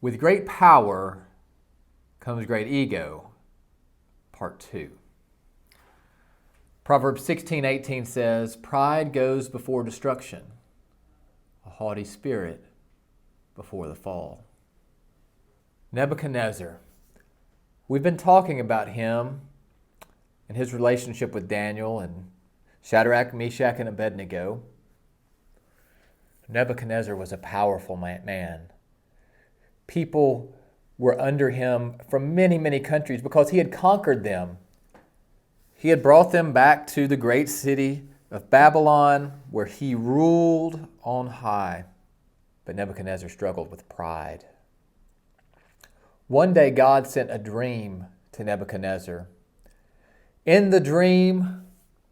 With great power comes great ego, part 2. Proverbs 16:18 says, "Pride goes before destruction, a haughty spirit before the fall." Nebuchadnezzar. We've been talking about him and his relationship with Daniel and Shadrach, Meshach, and Abednego. Nebuchadnezzar was a powerful man. People were under him from many, many countries because he had conquered them. He had brought them back to the great city of Babylon where he ruled on high. But Nebuchadnezzar struggled with pride. One day God sent a dream to Nebuchadnezzar. In the dream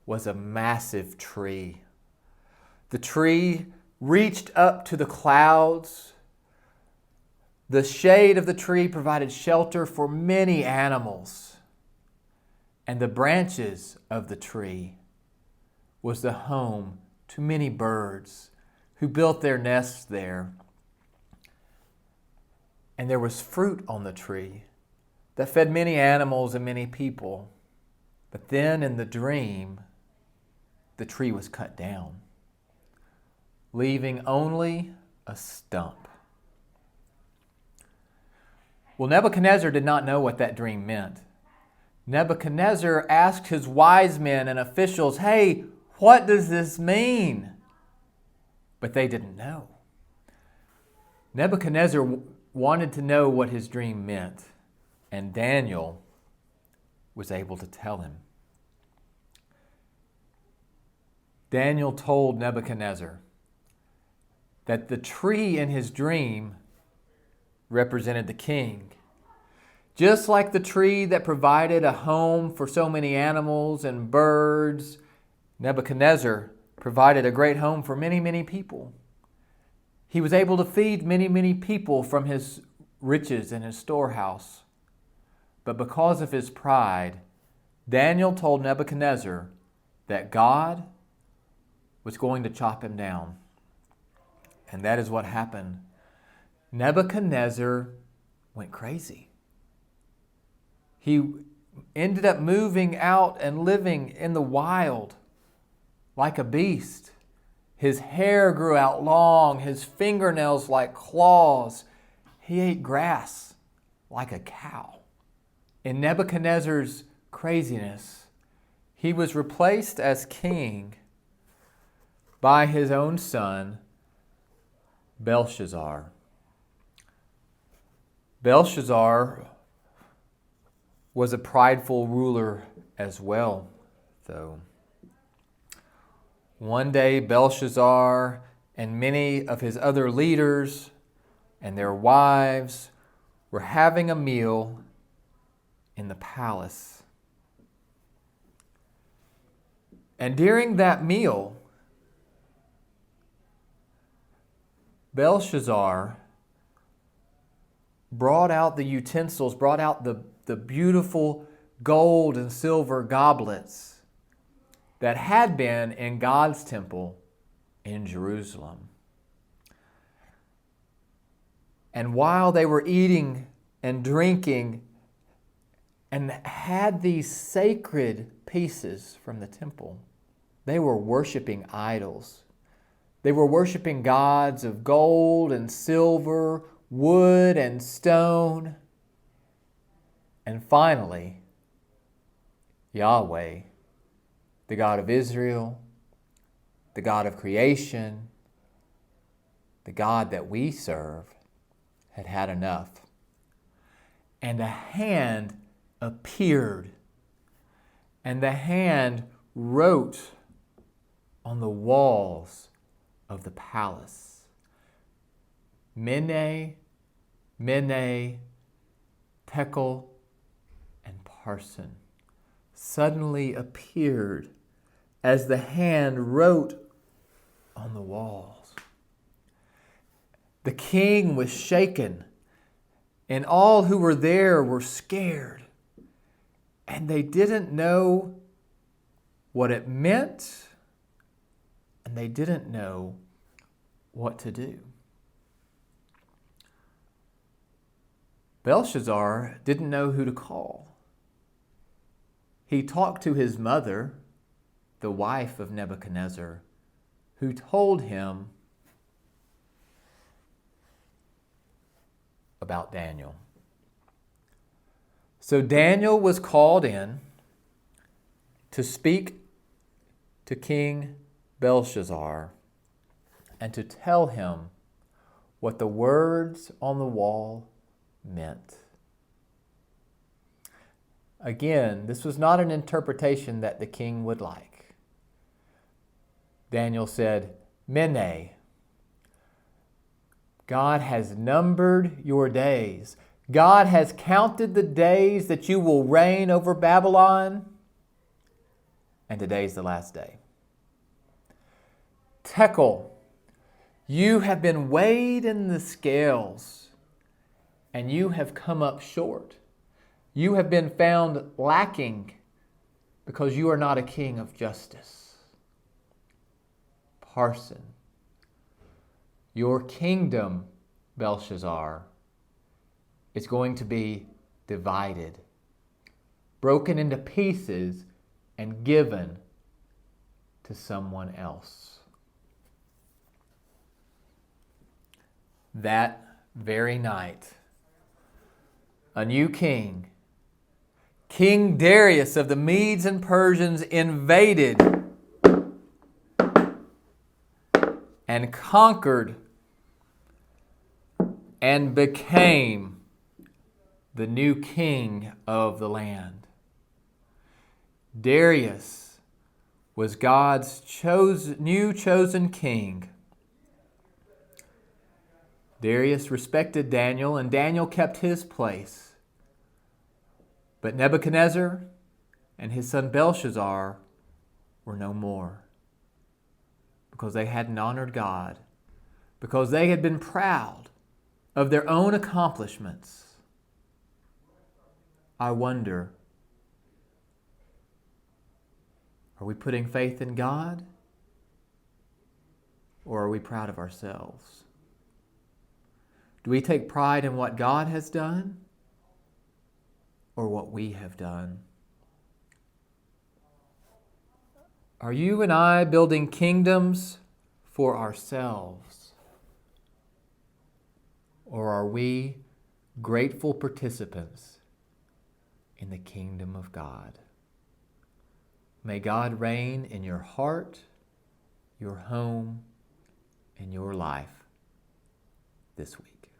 was a massive tree. The tree reached up to the clouds. The shade of the tree provided shelter for many animals. And the branches of the tree was the home to many birds who built their nests there. And there was fruit on the tree that fed many animals and many people. But then in the dream, the tree was cut down, leaving only a stump. Well, Nebuchadnezzar did not know what that dream meant. Nebuchadnezzar asked his wise men and officials, "Hey, what does this mean?" But they didn't know. Nebuchadnezzar wanted to know what his dream meant, and Daniel was able to tell him. Daniel told Nebuchadnezzar that the tree in his dream represented the king. Just like the tree that provided a home for so many animals and birds, Nebuchadnezzar provided a great home for many, many people. He was able to feed many, many people from his riches in his storehouse. But because of his pride, Daniel told Nebuchadnezzar that God was going to chop him down. And that is what happened. Nebuchadnezzar went crazy. He ended up moving out and living in the wild like a beast. His hair grew out long, his fingernails like claws. He ate grass like a cow. In Nebuchadnezzar's craziness, he was replaced as king by his own son, Belshazzar. Belshazzar was a prideful ruler as well, though. One day, Belshazzar and many of his other leaders and their wives were having a meal in the palace. And during that meal, Belshazzar brought out the utensils, brought out the beautiful gold and silver goblets that had been in God's temple in Jerusalem. And while they were eating and drinking and had these sacred pieces from the temple, they were worshiping idols. They were worshiping gods of gold and silver, wood and stone. And finally, Yahweh, the God of Israel, the God of creation, the God that we serve, had had enough. And a hand appeared, and the hand wrote on the walls of the palace. Mene, Mene, Tekel, and Parson suddenly appeared as the hand wrote on the walls. The king was shaken, and all who were there were scared, and they didn't know what it meant, and they didn't know what to do. Belshazzar didn't know who to call. He talked to his mother, the wife of Nebuchadnezzar, who told him about Daniel. So Daniel was called in to speak to King Belshazzar and to tell him what the words on the wall meant. Again, this was not an interpretation that the king would like. Daniel said, Mene, God has numbered your days. God has counted the days that you will reign over Babylon, and today's the last day. Tekel, you have been weighed in the scales, and you have come up short. You have been found lacking because you are not a king of justice. Parson, your kingdom, Belshazzar, is going to be divided, broken into pieces, and given to someone else. That very night, a new king, King Darius of the Medes and Persians, invaded and conquered and became the new king of the land. Darius was God's new chosen king. Darius respected Daniel, and Daniel kept his place. But Nebuchadnezzar and his son Belshazzar were no more, because they hadn't honored God, because they had been proud of their own accomplishments. I wonder, are we putting faith in God, or are we proud of ourselves? Do we take pride in what God has done, or what we have done? Are you and I building kingdoms for ourselves, or are we grateful participants in the kingdom of God? May God reign in your heart, your home, and your life this week.